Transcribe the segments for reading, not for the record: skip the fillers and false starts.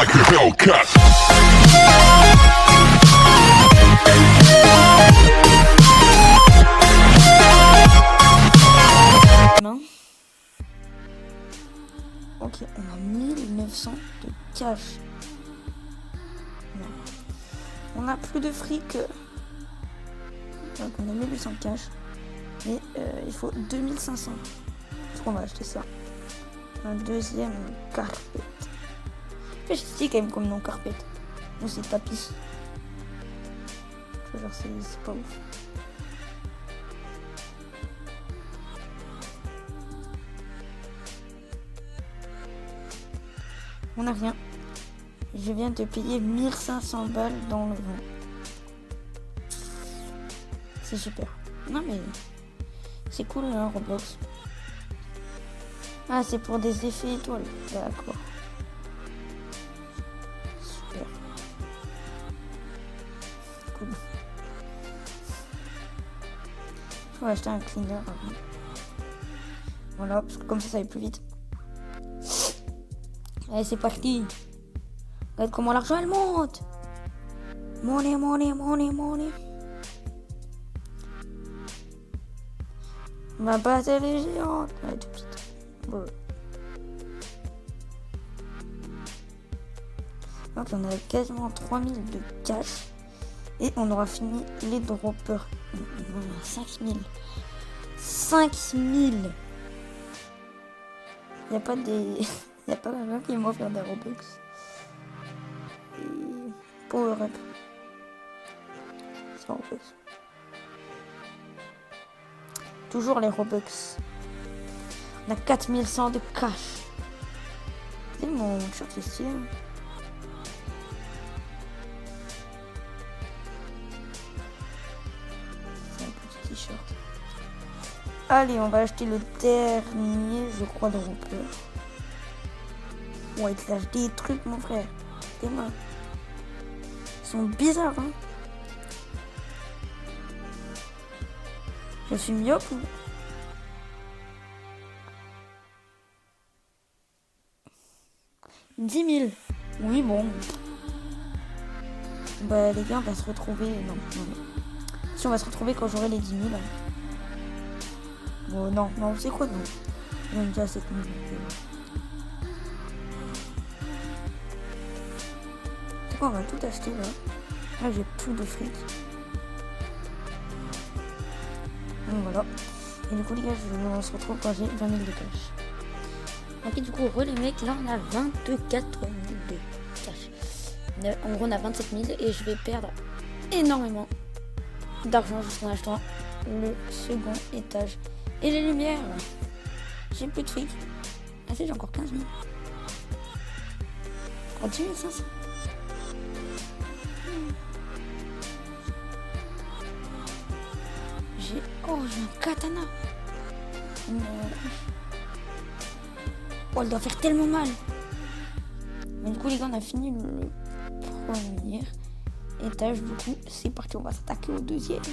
like a Hellcat. Non. Ok, on a 1900 de cash. Non. On a plus de fric. Donc on a 1800 de cash. Et il faut 2500. Est-ce qu'on va acheter ça? Un deuxième carpet. Fait stylé quand même comme nom carpet. Non, c'est tapis. Genre c'est pas ouf. On a rien. Je viens de payer 1500 balles dans le vent. C'est super. Non mais c'est cool hein, Roblox. Ah c'est pour des effets étoiles. D'accord. Super. Cool. Je vais acheter un cleaner avant. Voilà, parce que comme ça va plus vite. Allez c'est parti. Regarde comment l'argent elle monte. Money, money, money, money. Ma base elle est géante. Elle est toute petite. Ouais. Donc on a quasiment 3000 de cash. Et on aura fini les droppers. 5000. 5000. Il n'y a pas des... Il n'y a pas quelqu'un qui m'a offert des Robux. Et... Power Up. C'est Robux. Toujours les Robux. On a 4100 de cash. C'est mon shirt ici. C'est un petit t-shirt. Allez, on va acheter le dernier, je crois, de Robux. Ouais, il te lâche des trucs, mon frère. Tes mains. Ils sont bizarres, hein. Je suis myope ou... « 10 000. Oui, bon. Bah, les gars, on va se retrouver... Non. Si, on va se retrouver quand j'aurai les 10 000. Bon, non, c'est quoi, non. On est déjà à 7 000. C'est quoi, on va tout acheter, là. Là, j'ai plus de fric. Donc voilà. Et du coup les gars, on se retrouve quand j'ai 20 000 de cash. Ok du coup les mecs, là on a 24 000 de cash. En gros on a 27 000 et je vais perdre énormément d'argent juste en achetant le second étage. Et les lumières, j'ai plus de fric. Ah si, j'ai encore 15 000. Oh, 10 500. Oh, j'ai un katana. Oh, elle doit faire tellement mal. Mais du coup, les gars, on a fini le premier étage. Du coup, c'est parti. On va s'attaquer au deuxième.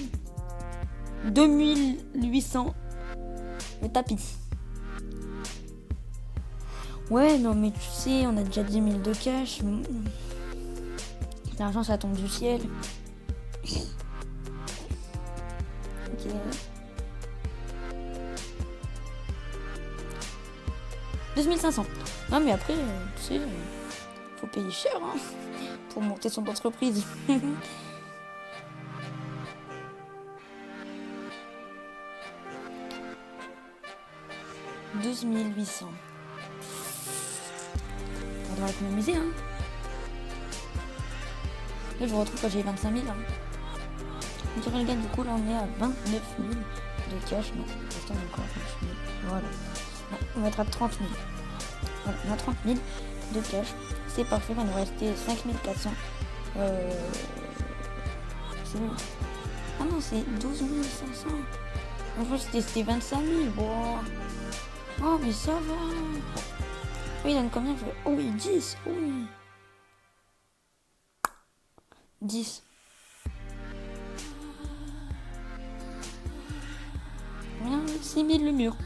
2800. Le tapis. Ouais, non, mais tu sais, on a déjà 10 000 de cash. L'argent, ça tombe du ciel. Ok. 2500. Non mais après, tu sais, faut payer cher hein, pour monter son entreprise. 12 800. On doit économiser hein. Là je vous retrouve quand j'ai 25 000 hein. On dirait le gars du coup là on est à 29 000 de cash. Non, restons encore 29 000. Voilà. Non, on va être à 30 000. Voilà, on a 30 000 de cash. C'est parfait, il va nous rester 5 400. C'est bon. Ah non, c'est 12 500. En fait c'était 25 000. Bon. Oh mais ça va. Oui, il donne combien? Oh oui, 10. Oui. 10. Rien, 6 000 le mur.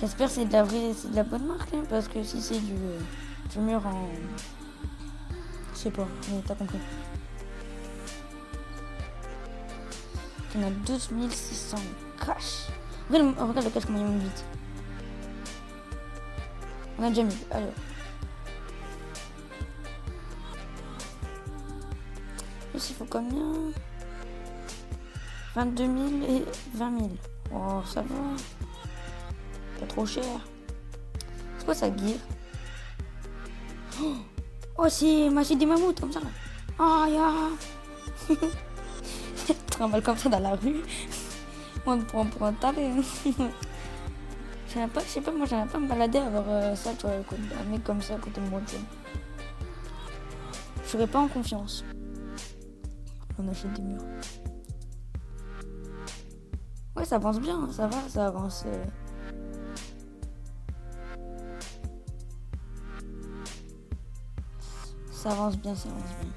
J'espère que c'est de la vraie, c'est de la bonne marque, hein, parce que si c'est du mur en... Je sais pas, mais t'as compris. On a 12 600 cash. Regarde le cash comment il monte vite. On a déjà mis. Allez. Ici, il faut combien? 22 000 et 20 000. Oh, ça va. Pas trop cher. C'est quoi ça, gear? Oh, c'est des mammouths comme ça. Oh, ya. Tu te mal comme ça dans la rue. Moi, pour un taré. Je sais pas, moi, j'aimerais pas me balader à avoir ça, tu vois, un mec comme ça à côté de moi, tu vois. Je serais pas en confiance. On achète des murs. Ouais, ça avance bien, ça va, ça avance. Ça avance bien, ça avance bien.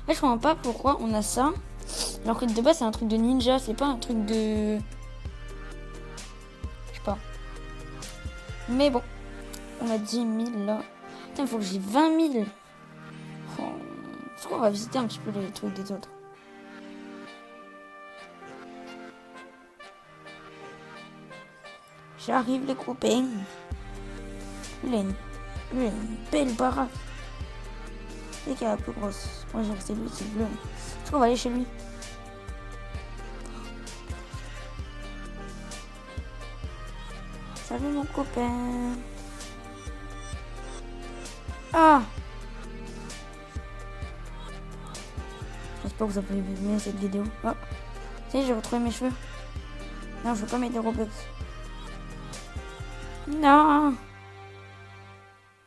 Là, je comprends pas pourquoi on a ça. Alors que de base, c'est un truc de ninja, c'est pas un truc de... Je sais pas. Mais bon, on a 10 000 là. Putain, il faut que j'ai 20 000. Oh. Je crois qu'on va visiter un petit peu les trucs des autres. J'arrive les copains. Lui, il a une belle baraque. C'est qui est la plus grosse. Moi j'ai resté lui, c'est bleu. Je crois qu'on va aller chez lui. Salut mon copain. Ah! J'espère que vous avez aimé cette vidéo. Oh, si, j'ai retrouvé mes cheveux. Non, je veux pas mettre des Robux. Non!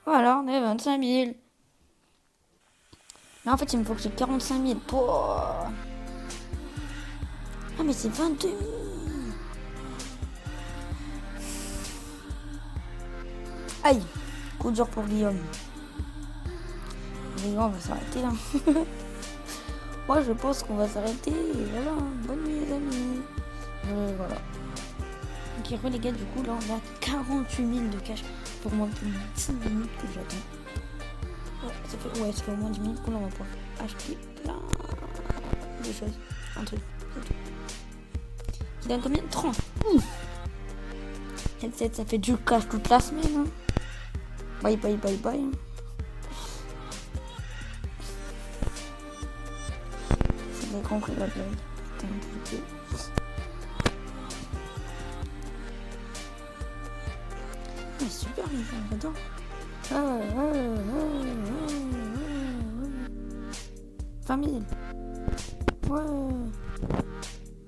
Voilà, on est 25 000. Mais en fait, il me faut que j'ai 45 000. Ah, mais c'est 22 000. Aïe! Coup dur pour Guillaume. Les gars, on va s'arrêter là. Moi, je pense qu'on va s'arrêter. Voilà, bonne nuit les amis. Voilà. Ok, les gars, du coup, là, on a 48 000 de cash pour moins plus de 10 minutes que j'attends. Ça fait au moins 10 minutes qu'on va pouvoir acheter plein de choses. Un truc, c'est tout. Qui donne combien? 30. Headset, ça fait du cash toute la semaine. Hein. Bye bye bye bye. C'est bien compris la blague. Putain, un petit peu. Mais super les gens, j'adore. 20 000. Ouais.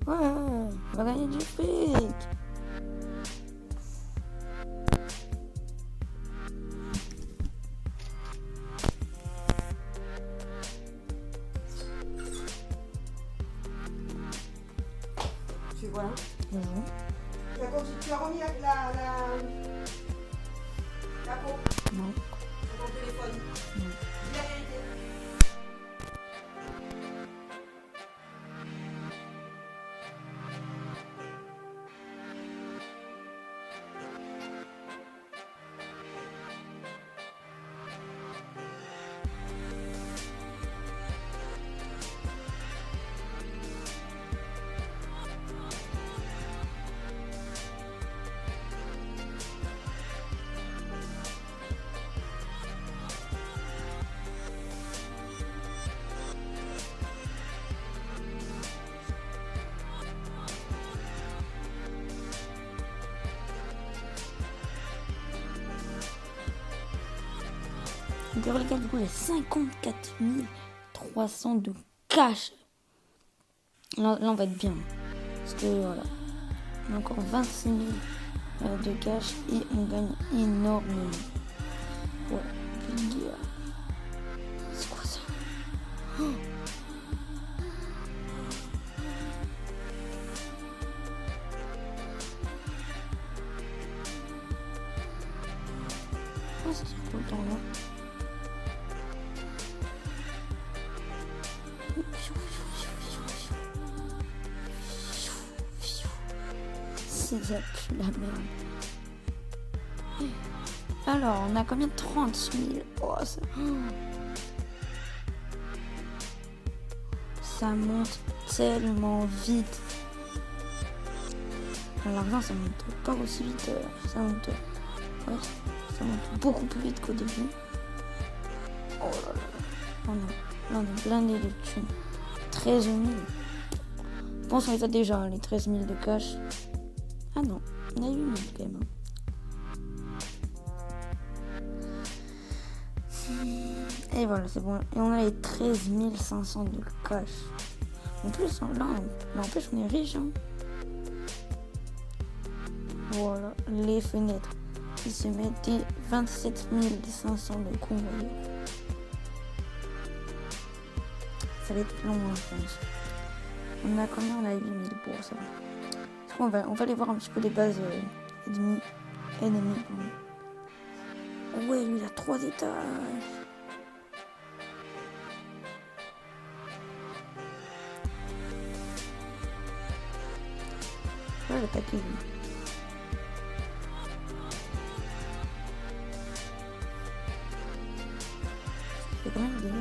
On va gagner du fric. Tu vois? Bonjour. Tu as remis la peau Non. sur ton téléphone? Non. Dis la vérité. Donc les gars, du coup, j'ai 54 300 de cash. Là, on va être bien. Parce que voilà. On a encore 26 000 de cash et on gagne énormément. Ouais. C'est quoi ça? Oh. Oh, c'est tout le temps là. c'est ça pue la merde. Alors, on a combien? 30 000. Oh, ça... ça monte tellement vite. L'argent, ça monte pas aussi vite. Ça monte... ouais, ça monte beaucoup plus vite qu'au début. Oh là là. Oh non. Là, on est blindé de thunes. 13 000. Je pense qu'on les a déjà, hein, les 13 000 de cash. Ah non, on a 8 000 quand même. Et voilà, c'est bon. Et on a les 13 500 de cash. En plus, là, en plus, on est riche. Hein. Voilà, les fenêtres qui se mettaient 27 500 de convoyeurs. Ça va être long, hein, je pense. On a combien? On a 8 000 pour ça. On va aller voir un petit peu les bases ennemies. Ouais, lui, il a 3 étages. Ouais, le papier, lui. Il fait combien de dégâts?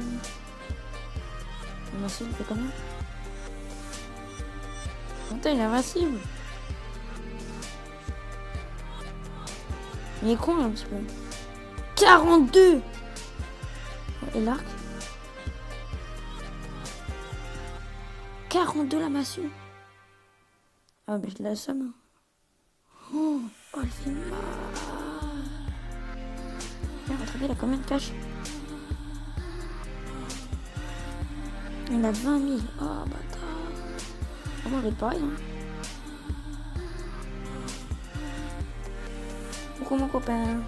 Le massif, il fait combien? Putain, il est invincible. Il est con un petit peu. 42. Et l'arc? 42 la massue. Ah bah je la somme. Oh, elle fait mal. Regardez, il a combien de cash? Il a 20 000. Oh bâtard. On va être pareil. Hein. Coucou mon copain.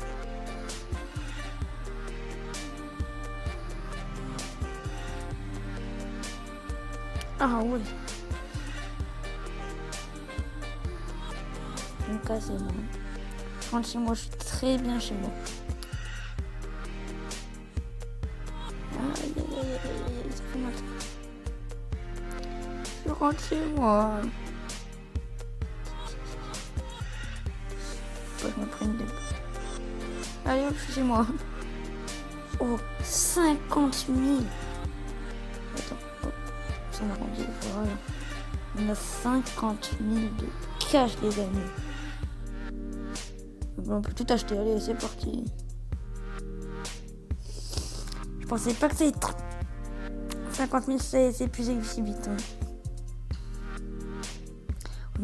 Ah oui. Donc là c'est bon. Je rentre chez moi, je suis très bien chez moi. Aïe aïe aïe aïe, ça fait mal. Je rentre chez moi. Faut que je me prenne deux. Allez hop, je suis chez moi. Oh, 50 000. Attends, hop. Ça m'a rendu, voilà. On a 50 000 de cash, les amis. Bon, on peut tout acheter, allez, c'est parti. Je pensais pas que ça allait être 50 000, c'est plus si vite. Hein.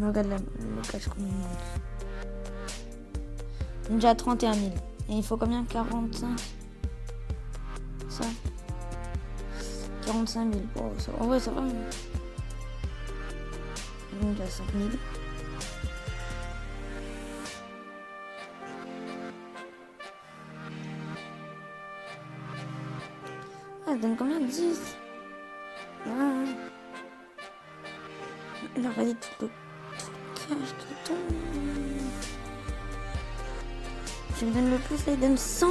On regarde le cash qu'on nous montre. On est déjà à 31 000. Et il faut combien? 45? Ça 45 000. Oh, ça va. Ouais, ça va. On est déjà à 5 000. Ah, elle donne combien? 10. Ah. Là, regardez tout le cash qui tombe. Je lui donne le plus, là, il donne 100.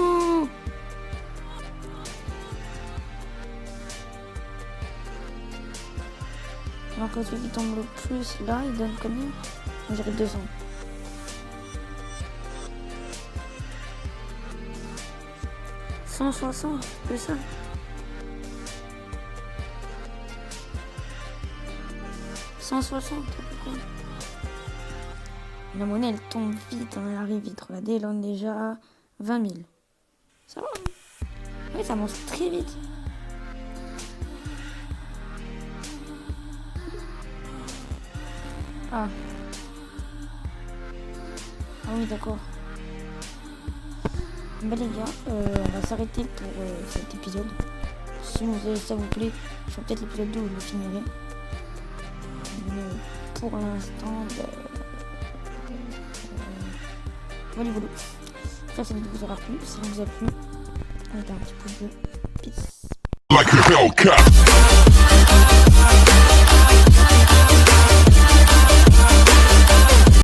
Alors que celui qui tombe le plus, là, il donne combien? On dirait 200. « 160, que ça. 160 à peu près. La monnaie, elle tombe vite, hein, elle arrive vite. Regardez, là, on est déjà à 20 000. Ça va. Oui, ça monte très vite. Ah. Ah oui, d'accord. Bah les gars, on va s'arrêter pour cet épisode. Si ça vous plaît, je ferai peut-être l'épisode 2 où je le finirai. Mais pour l'instant, voilà. J'espère que cette vidéo vous aura plu. Si elle vous a plu, mettez un petit pouce bleu. Peace.